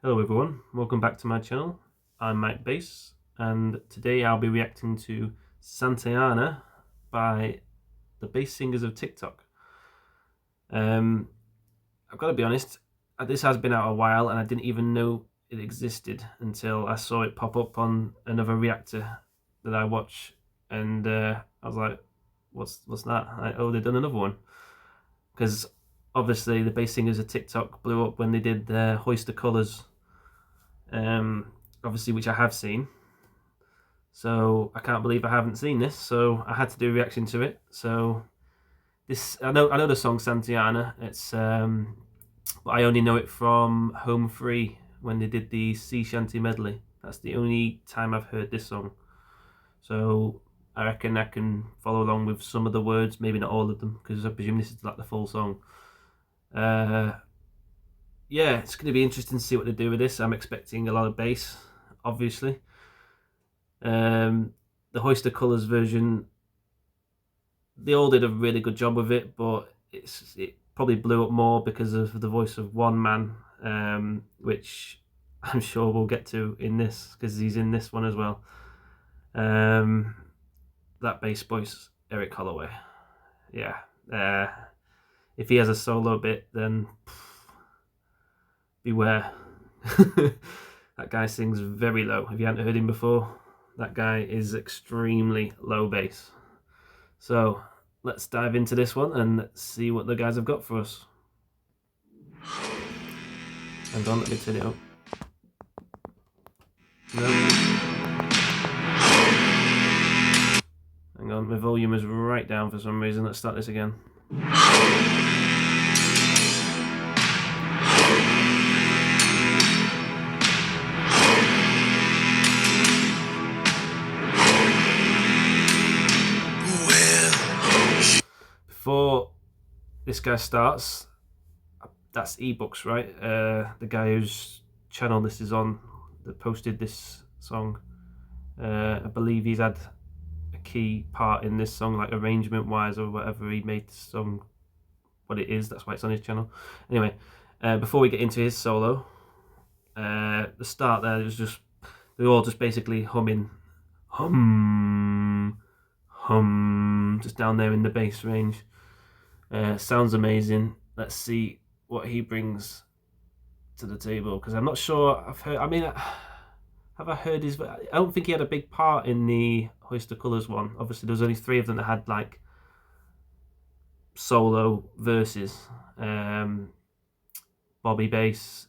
Hello everyone, welcome back to my channel. I'm Mike Bass, and today I'll be reacting to Santiana by the Bass Singers of TikTok. I've got to be honest, this has been out a while and I didn't even know it existed until I saw it pop up on another reactor that I watch, and I was like, what's that? Oh, they've done another one. Because obviously the Bass Singers of TikTok blew up when they did their Hoist the Colours, obviously, which I have seen. So I can't believe I haven't seen this. So I had to do a reaction to it. So this, I know the song Santiana. It's but I only know it from Home Free when they did the sea shanty medley. That's the only time I've heard this song. So I reckon I can follow along with some of the words, maybe not all of them, because I presume this is like the full song. Yeah, it's going to be interesting to see what they do with this. I'm expecting a lot of bass, obviously. The Hoist the Colours version, they all did a really good job with it, but it probably blew up more because of the voice of one man, which I'm sure we'll get to in this, because he's in this one as well. That bass voice, Eric Holloway. Yeah. If he has a solo bit, then beware. That guy sings very low. If you hadn't heard him before, that guy is extremely low bass. So let's dive into this one and see what the guys have got for us. Hang on, let me turn it up. No. Hang on, my volume is right down for some reason. Let's start this again. Before this guy starts, that's ebooks, right? The guy whose channel this is on that posted this song, I believe he's had a key part in this song, like arrangement wise or whatever. He made the song what it is, that's why it's on his channel. Anyway, before we get into his solo, the start there was just, they're all just basically humming, just down there in the bass range. Sounds amazing. Let's see what he brings to the table, because I'm not sure I've heard, have I heard his, I don't think he had a big part in the Hoist the Colours one. Obviously there's only three of them that had like solo verses. Bobby Bass,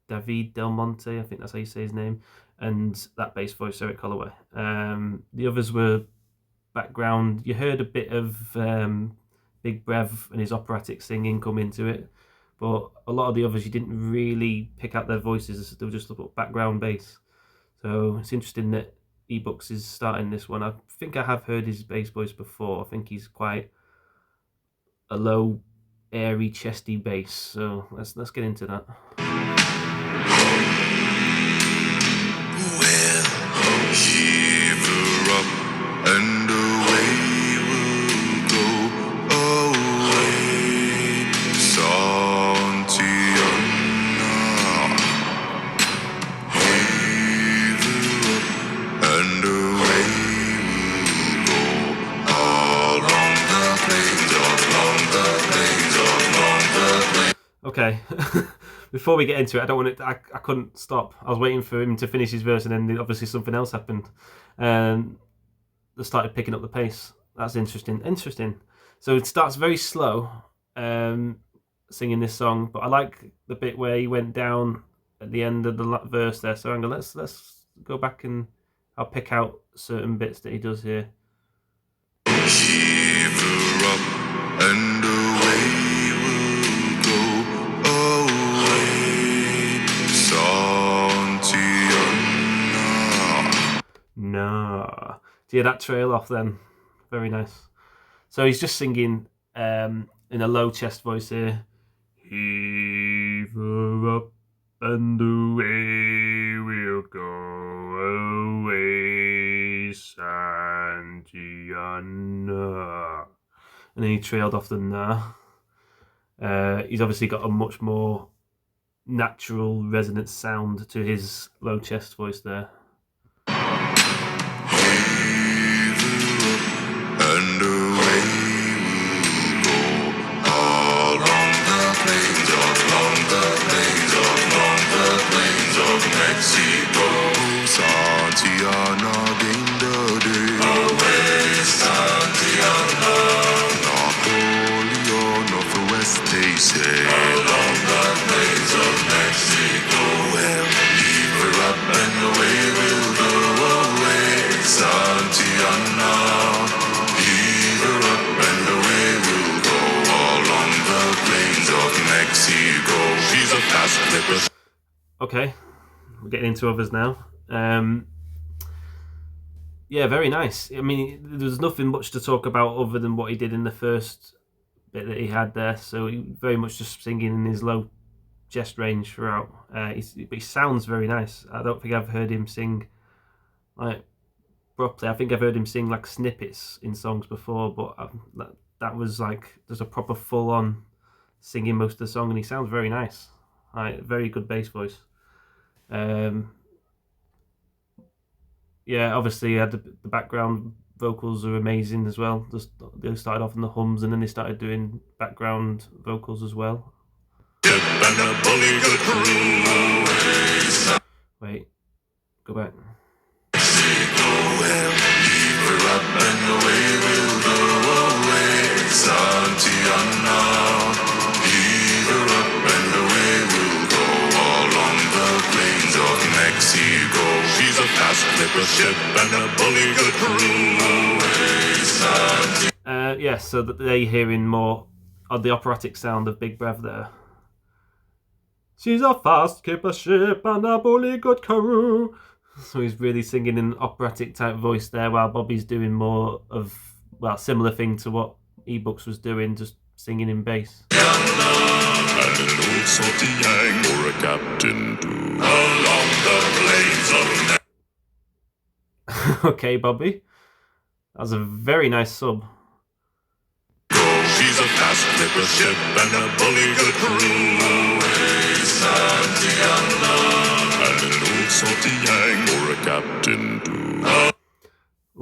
David Del Monte, I think that's how you say his name, and that bass voice, Eric Holloway. The others were background. You heard a bit of Big Brev and his operatic singing come into it, but a lot of the others you didn't really pick out their voices. They were just a background bass. So it's interesting that eBooks is starting this one. I think I have heard his bass voice before. I think he's quite a low, airy, chesty bass. So let's get into that. Well, shiver up and away we'll go away, Santiana. Shiver up and away we'll go along the plains, along the plains. Okay. Before we get into it, I don't want it. I couldn't stop. I was waiting for him to finish his verse, and then obviously something else happened. They started picking up the pace. That's interesting. Interesting. So it starts very slow, singing this song, but I like the bit where he went down at the end of the verse there. So hang on, let's go back and I'll pick out certain bits that he does here. Shiver up and away we'll go away, Santiana. Nah. Do you hear that trail off then? Very nice. So he's just singing in a low chest voice here. Heave her up and away we'll go away, Santiana. And then he trailed off the nah. He's obviously got a much more natural resonant sound to his low chest voice there. And away we'll go along the plains of Mexico. Santiana gained the day. Away, Santiana. Napoleon of the West, they say. Along the plains of Mexico. Well, leave her up and away we'll go. Away, Santiana. Leave her up and away we'll go. Along the plains of Mexico. She's a fast clipper. Okay, we're getting into others now. Yeah, very nice. I mean, there's nothing much to talk about other than what he did in the first bit that he had there. So he very much just singing in his low chest range throughout. But he sounds very nice. I don't think I've heard him sing like properly. I think I've heard him sing like snippets in songs before, but that was like there's a proper full-on singing most of the song, and he sounds very nice. Very good bass voice. Yeah, obviously the background vocals are amazing as well. They started off in the hums and then they started doing background vocals as well. Wait, go back. She's a fast clipper ship and a bully good crew. Yeah, so that they're hearing more of the operatic sound of Big Brev there. She's a fast clipper ship and a bully good crew. So he's really singing in an operatic type voice there, while Bobby's doing more of, well, similar thing to what eBooks was doing, just singing in bass. And an old salty yang or a captain too. Along the plains of Okay, Bobby. That was a very nice sub. She's a fast clipper ship and a bully good crew. Santiana. And an old salty yang or a captain too.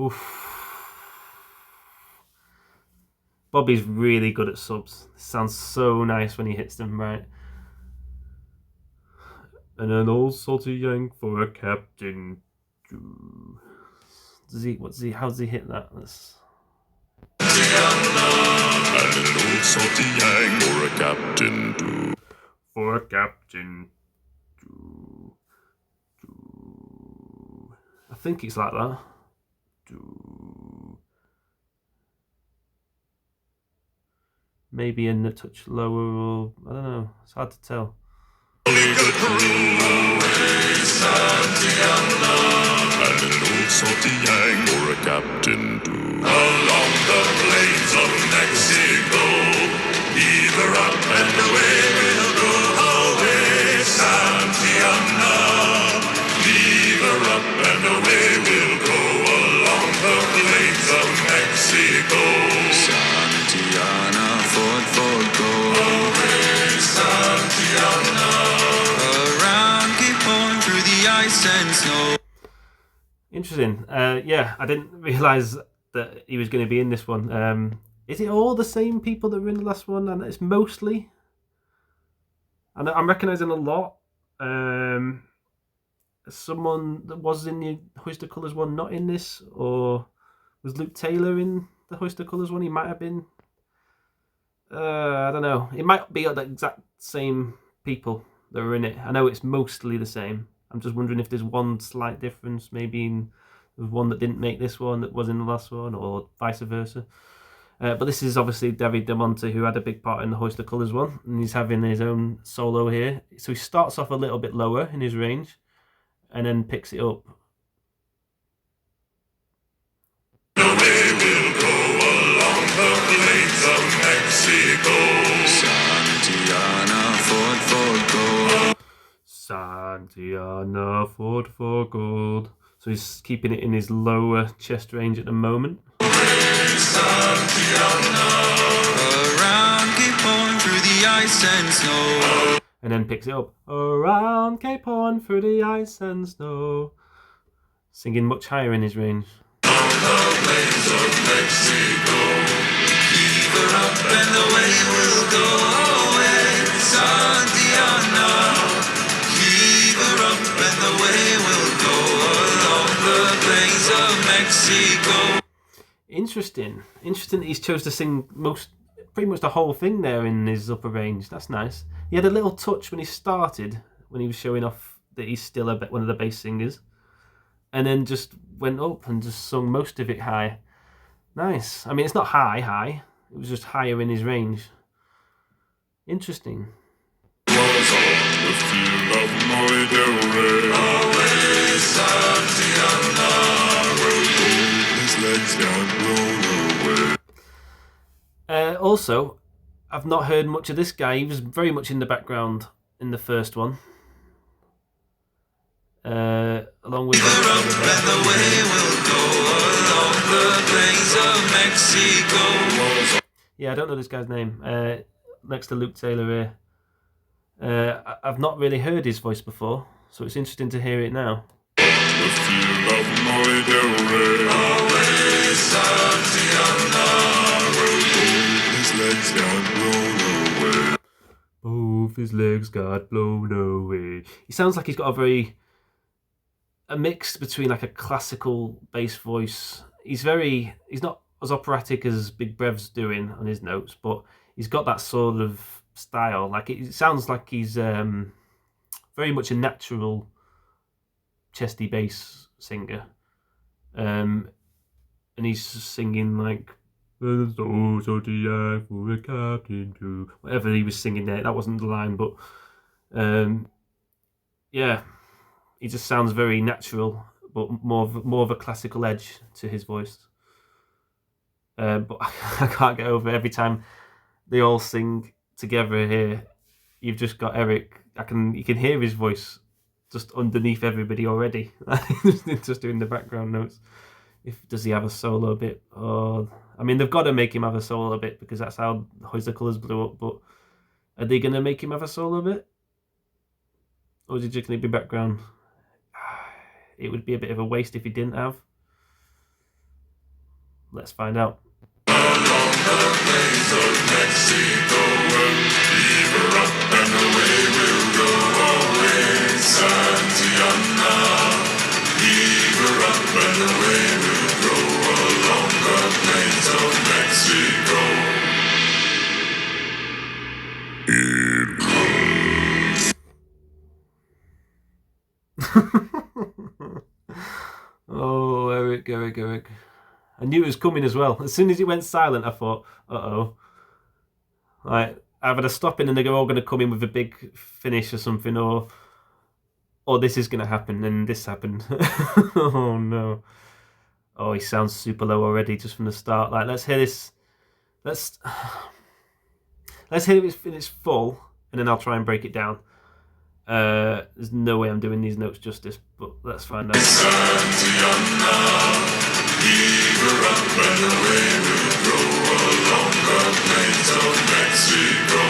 Oof. Bobby's really good at subs. It sounds so nice when he hits them right. And an old salty yang for a captain. How does he hit that? And an old salty yang or a captain too. For a captain. I think it's like that. Maybe in a touch lower, or I don't know. It's hard to tell. And an old salty yang or a captain too. Along the plains of Mexico, either up and away we'll go. Away, Santiana. Leave her up and away we'll go. Along the plains of Mexico. Santiana, Ford, go. Away, Santiana. Around Cape Horn through the ice and snow. Interesting. Yeah, I didn't realise that he was going to be in this one. Is it all the same people that were in the last one? And it's mostly... And I'm recognising a lot. Someone that was in the Hoist of Colours one not in this, or was Luke Taylor in the Hoist of Colours one? He might have been. I don't know. It might be the exact same people that were in it. I know it's mostly the same. I'm just wondering if there's one slight difference, maybe in the one that didn't make this one that was in the last one, or vice versa. But this is obviously David Del Monte, who had a big part in the Hoist of Colours one, and he's having his own solo here. So he starts off a little bit lower in his range, and then picks it up. Away we'll go along the plains of Mexico. Santiana, Ford, gold. Santiana, Ford for gold. So he's keeping it in his lower chest range at the moment. Santiana. Around Cape Horn through the ice and snow. and then picks it up. Around Cape Horn through the ice and snow. Singing much higher in his range. On the plains of Mexico, keep her up and away we'll go. Away, Santiana, keep her up and away we'll go. Along the plains of Mexico. Interesting that he's chose to sing pretty much the whole thing there in his upper range. That's nice. He had a little touch when he started, when he was showing off that he's still one of the bass singers, and then just went up and just sung most of it high. Nice. I mean, it's not high. It was just higher in his range. Interesting. Was on the field of Molly Del Rey. Always Santiana will go. His legs got blown away. Also, I've not heard much of this guy. He was very much in the background in the first one. Along with and the way we'll go along the plains of Mexico. Yeah, I don't know this guy's name. Next to Luke Taylor here. I've not really heard his voice before, so it's interesting to hear it now. The field of Molly Del Rey. Always Santiana will go. His legs got blown away. Both his legs got blown away. He sounds like he's got a mix between like a classical bass voice. He's not as operatic as Big Brev's doing on his notes, but he's got that sort of style. Like it sounds like he's very much a natural chesty bass singer. And he's singing like Zodiac for a captain to whatever he was singing there. That wasn't the line, but yeah, he just sounds very natural, but more of a classical edge to his voice. But I can't get over every time they all sing together here. You've just got Eric. You can hear his voice just underneath everybody already, just doing the background notes. Does he have a solo bit? I mean, they've got to make him have a solo bit because that's how Hoist the Colours blew up. But are they going to make him have a solo bit, or is it just going to be background? It would be a bit of a waste if he didn't have. Let's find out. Along the plains of Mexico, keep her up and away we'll go. Away, Santiana, keep her up and away we'll go. Along the plains of Mexico. Oh, Eric. I knew it was coming as well. As soon as it went silent, I thought, uh-oh. Like, either they're stopping and they're all going to come in with a big finish or something, or this is going to happen, and this happened. Oh, no. Oh, he sounds super low already just from the start. Like, let's hear this. Let's hear it in its full, and then I'll try and break it down. There's no way I'm doing these notes justice, but let's find out. Santiana, keep her up and away we'll go. Along the plains of Mexico.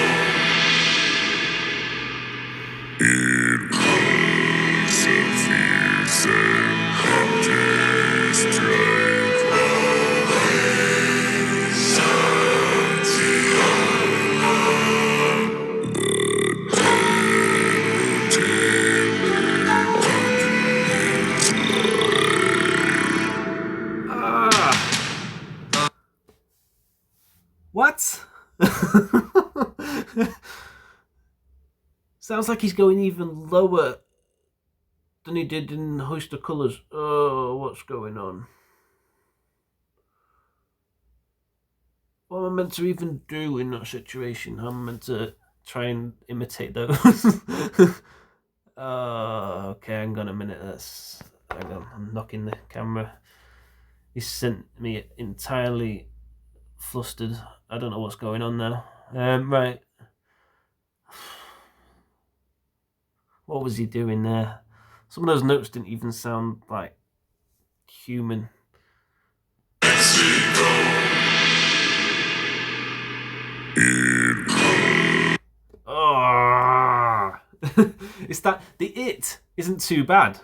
It was a fierce and hunter's strife. Away, Santiana, the What? Sounds like he's going even lower than he did in Hoist the Colours. Oh, what's going on? What am I meant to even do in that situation? I'm meant to try and imitate those. Okay, hang on a minute. Hang on, I'm knocking the camera. He sent me entirely flustered. I don't know what's going on now. Right. What was he doing there? Some of those notes didn't even sound like human. Oh. It's that the it isn't too bad,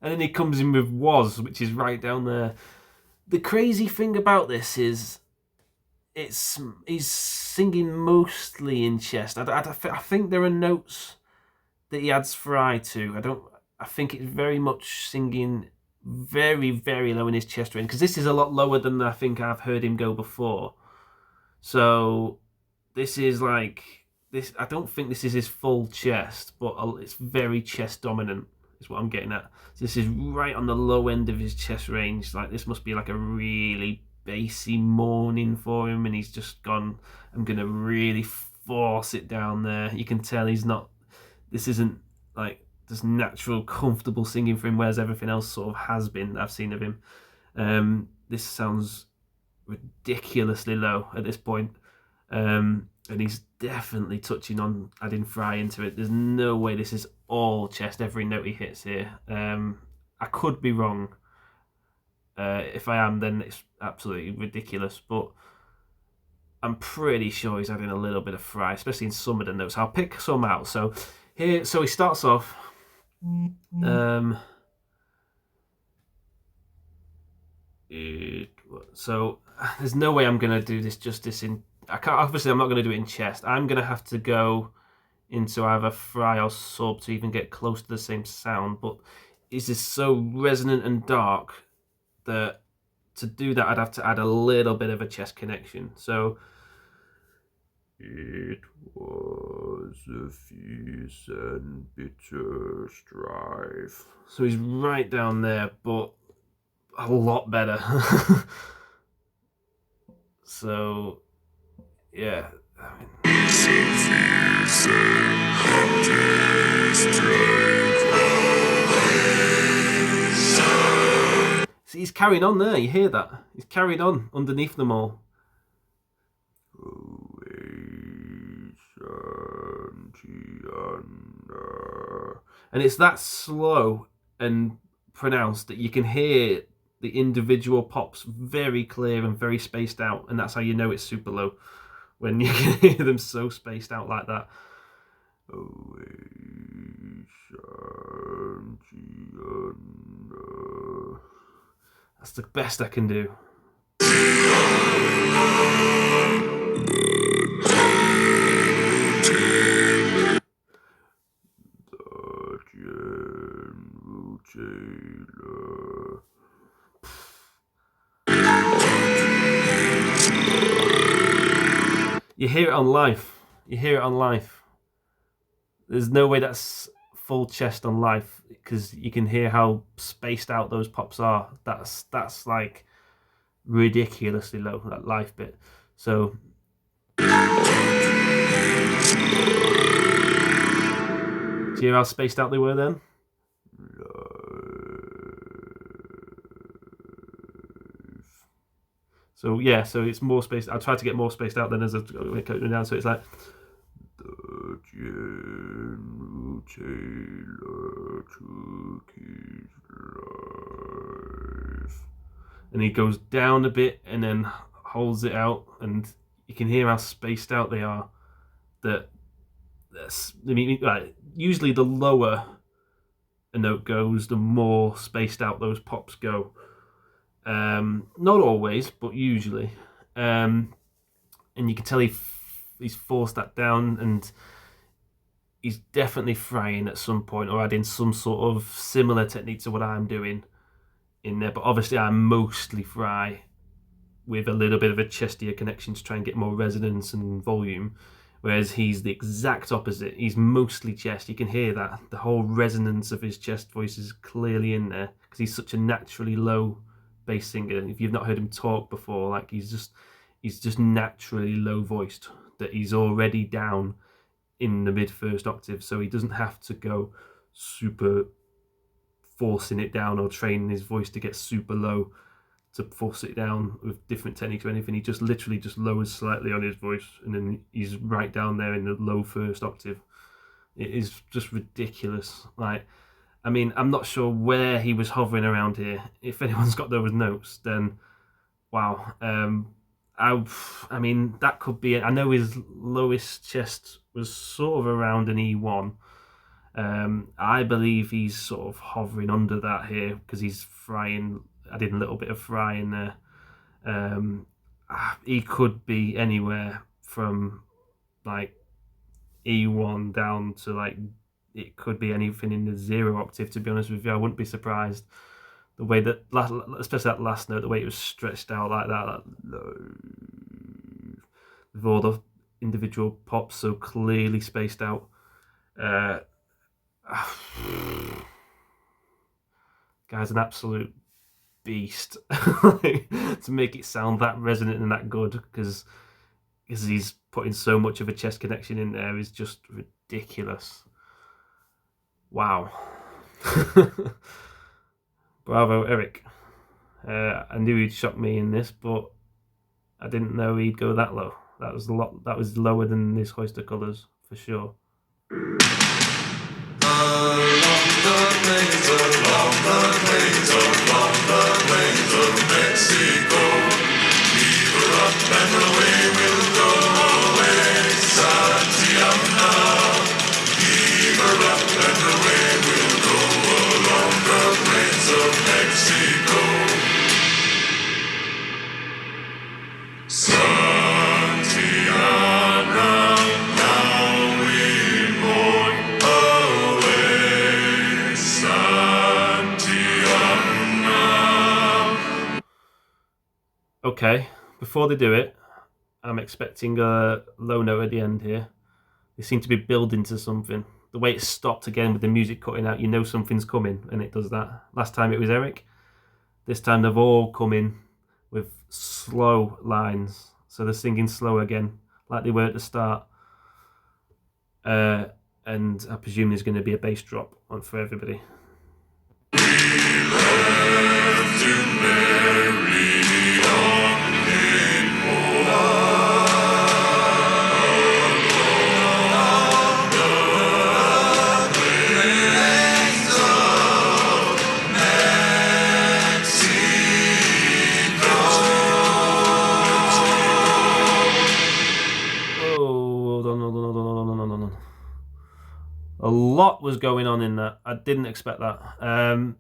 and then he comes in with was, which is right down there. The crazy thing about this is it's he's singing mostly in chest. I think there are notes that he adds fry to. I don't. I think it's very much singing very very low in his chest range because this is a lot lower than I think I've heard him go before. So this is like this. I don't think this is his full chest, but it's very chest dominant. Is what I'm getting at. So this is right on the low end of his chest range. Like this must be like a really bassy morning for him, and he's just gone. I'm gonna really force it down there. You can tell he's not. This isn't like just natural, comfortable singing for him, whereas everything else sort of has been that I've seen of him. This sounds ridiculously low at this point. And he's definitely touching on adding fry into it. There's no way this is all chest, every note he hits here. I could be wrong. If I am, then it's absolutely ridiculous. But I'm pretty sure he's adding a little bit of fry, especially in some of the notes. I'll pick some out. So he starts off. So there's no way I'm gonna do this justice in. I can't. Obviously, I'm not gonna do it in chest. I'm gonna have to go into either fry or sub to even get close to the same sound. But it's just so resonant and dark that to do that, I'd have to add a little bit of a chest connection. So it was a fierce and bitter strife. So he's right down there, but a lot better. So yeah, I mean, So fierce and bitter strife. see, he's carrying on there. You hear that? He's carried on underneath them all. Santiana. And it's that slow and pronounced that you can hear the individual pops very clear and very spaced out, and that's how you know it's super low when you can hear them so spaced out like that. That's the best I can do. You hear it on live. You hear it on live. There's no way that's full chest on live because you can hear how spaced out those pops are. That's like ridiculously low, that live bit. So do you hear how spaced out they were then? So yeah, so it's more spaced. I tried to get more spaced out then as I went down. So it's like the General Taylor took his life, and he goes down a bit and then holds it out, and you can hear how spaced out they are. I mean, like, usually the lower a note goes, the more spaced out those pops go. Not always, but usually. And you can tell he's forced that down, and he's definitely frying at some point or adding some sort of similar technique to what I'm doing in there. But obviously, I mostly fry with a little bit of a chestier connection to try and get more resonance and volume. Whereas he's the exact opposite. He's mostly chest. You can hear that. The whole resonance of his chest voice is clearly in there because he's such a naturally low bass singer. If you've not heard him talk before, like he's just naturally low voiced, that he's already down in the mid first octave, so he doesn't have to go super forcing it down or training his voice to get super low to force it down with different techniques or anything. He just literally just lowers slightly on his voice, and then he's right down there in the low first octave. It is just ridiculous. Like, I mean, I'm not sure where he was hovering around here. If anyone's got those notes, then wow. I mean, that could be it. I know his lowest chest was sort of around an E1. I believe he's sort of hovering under that here because he's frying. I did a little bit of frying there. He could be anywhere from like E1 down to like it could be anything in the zero octave. To be honest with you, I wouldn't be surprised. The way that, especially that last note, the way it was stretched out like that with all the individual pops so clearly spaced out. Guy's an absolute beast to make it sound that resonant and that good because he's putting so much of a chest connection in there is just ridiculous. Wow. Bravo, Eric. I knew he'd shock me in this, but I didn't know he'd go that low. That was a lot. That was lower than his Oyster Colours for sure. Along the plains of Mexico, fever up and away we'll go away, Santiana. Fever up and away we'll go along the plains of Mexico. Santiana, now we mourn away, Santiana. Okay, before they do it, I'm expecting a low note at the end here. They seem to be building to something. The way it stopped again with the music cutting out, you know something's coming, and it does that. Last time it was Eric. This time they've all come in with slow lines. So they're singing slow again, like they were at the start. And I presume there's going to be a bass drop on for everybody. We love to marry on in A lot was going on in that. I didn't expect that.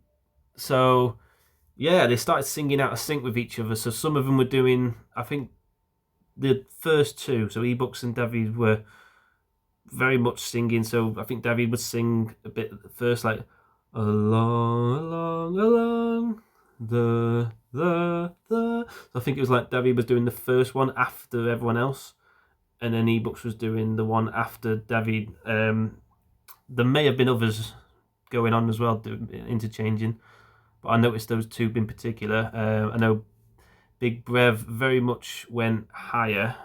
So, yeah, they started singing out of sync with each other. So some of them were doing, I think, the first two. So Ebooks and David were very much singing. So I think David would sing a bit at first, like along the. So I think it was like David was doing the first one after everyone else, and then Ebooks was doing the one after David. There may have been others going on as well, interchanging, but I noticed those two in particular. I know Big Brev very much went higher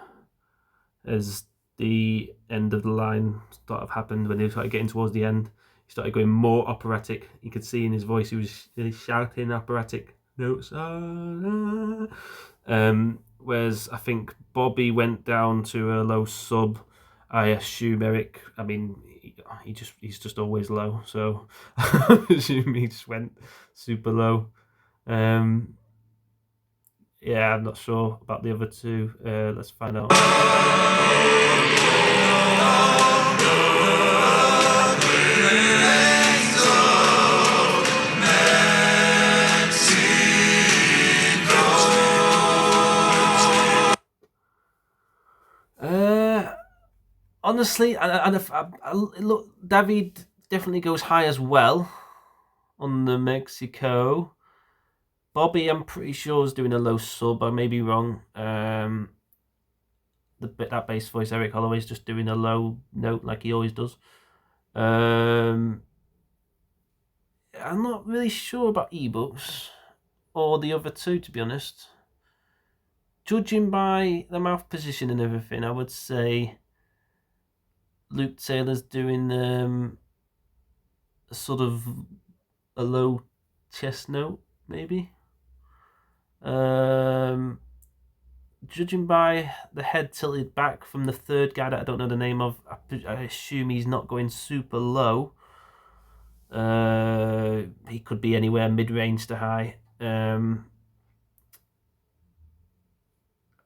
as the end of the line sort of happened when he started getting towards the end. He started going more operatic. You could see in his voice he was really shouting operatic notes. Whereas I think Bobby went down to a low sub. I assume Eric. I mean, he's just always low, so I assume he just went super low. Yeah, I'm not sure about the other two. Let's find out. Honestly, look, David definitely goes high as well on the Mexico. Bobby, I'm pretty sure, is doing a low sub. I may be wrong. That bass voice, Eric Holloway, is just doing a low note like he always does. I'm not really sure about Ebooks or the other two, to be honest. Judging by the mouth position and everything, I would say Luke Taylor's doing a sort of a low chest note, maybe. Judging by the head tilted back from the third guy that I don't know the name of, I assume he's not going super low. He could be anywhere mid-range to high.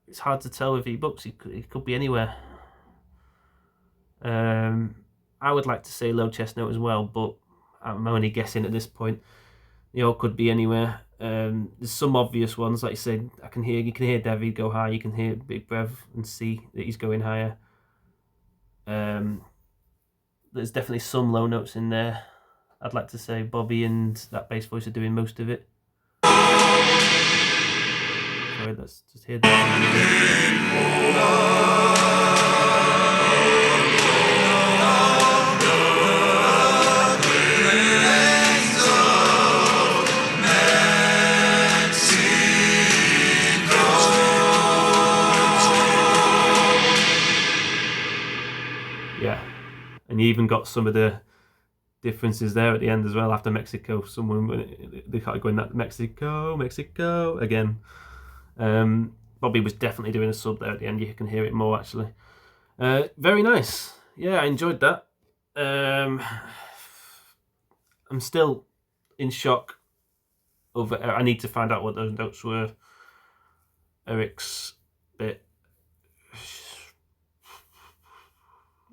It's hard to tell with Ebooks. He could be anywhere. I would like to say low chest note as well, but I'm only guessing at this point. They all could be anywhere. There's some obvious ones, like you said. You can hear David go high. You can hear Big Brev and see that he's going higher. There's definitely some low notes in there. I'd like to say Bobby and that bass voice are doing most of it. Sorry, let's just hear that. Yeah, and you even got some of the differences there at the end as well. After Mexico, they started going that Mexico again. Bobby was definitely doing a sub there at the end. You can hear it more actually. Very nice. Yeah, I enjoyed that. I'm still in shock over. I need to find out what those notes were. Eric's bit.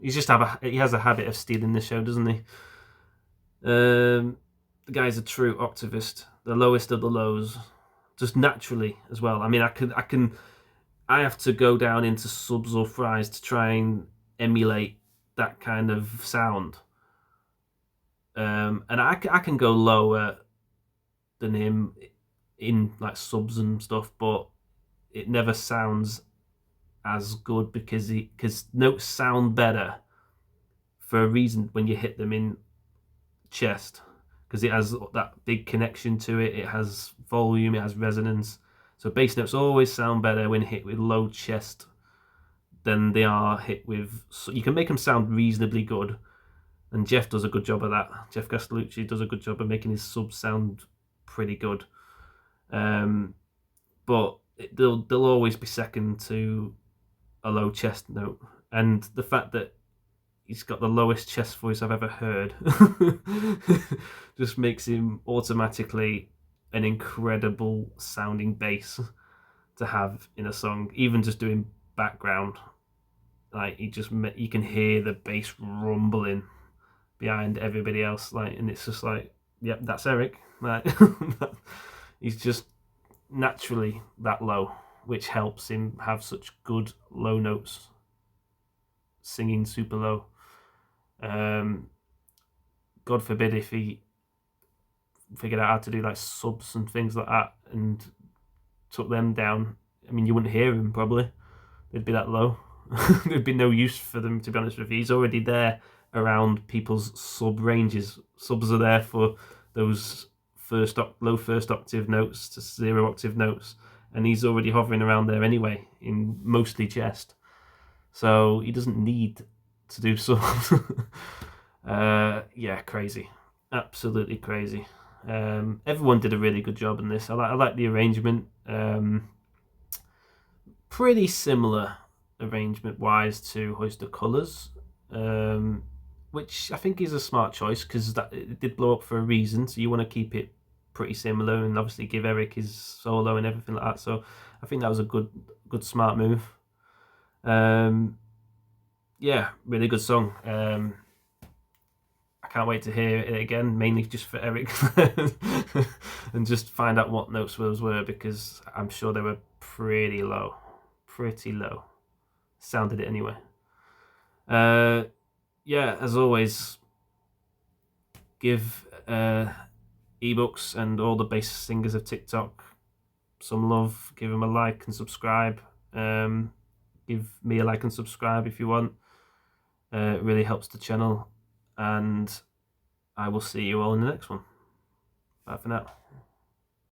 He has a habit of stealing the show, doesn't he? The guy's a true octavist, the lowest of the lows, just naturally as well. I mean, I have to go down into subs or fries to try and emulate that kind of sound. And I can go lower than him in like subs and stuff, but it never sounds as good because notes sound better for a reason when you hit them in chest, because it has that big connection to it. It has volume, it has resonance. So bass notes always sound better when hit with low chest than they are hit with. So you can make them sound reasonably good, and Jeff does a good job of that. Jeff Castellucci does a good job of making his subs sound pretty good. But they'll always be second to a low chest note, and the fact that he's got the lowest chest voice I've ever heard just makes him automatically an incredible sounding bass to have in a song. Even just doing background, like you can hear the bass rumbling behind everybody else, like, and it's just like, yep, that's Eric. Like, he's just naturally that low, which helps him have such good low notes, singing super low. God forbid if he figured out how to do like subs and things like that and took them down. I mean, you wouldn't hear him probably. They'd be that low. There'd be no use for them, to be honest with you. He's already there around people's sub ranges. Subs are there for those low first octave notes to 0 octave notes, and he's already hovering around there anyway in mostly chest. So he doesn't need to do subs. Yeah, crazy, absolutely crazy. Everyone did a really good job in this. I like the arrangement. Pretty similar arrangement wise to Hoist of Colours, which I think is a smart choice because it did blow up for a reason. So you want to keep it pretty similar and obviously give Eric his solo and everything like that. So I think that was a good smart move. Yeah, really good song. I can't wait to hear it again, mainly just for Eric, and just find out what notes those were, because I'm sure they were pretty low. Sounded it anyway. Yeah, as always, give ebooks and all the bass singers of TikTok some love. Give them a like and subscribe. Give me a like and subscribe if you want. It really helps the channel, and I will see you all in the next one. Bye for now.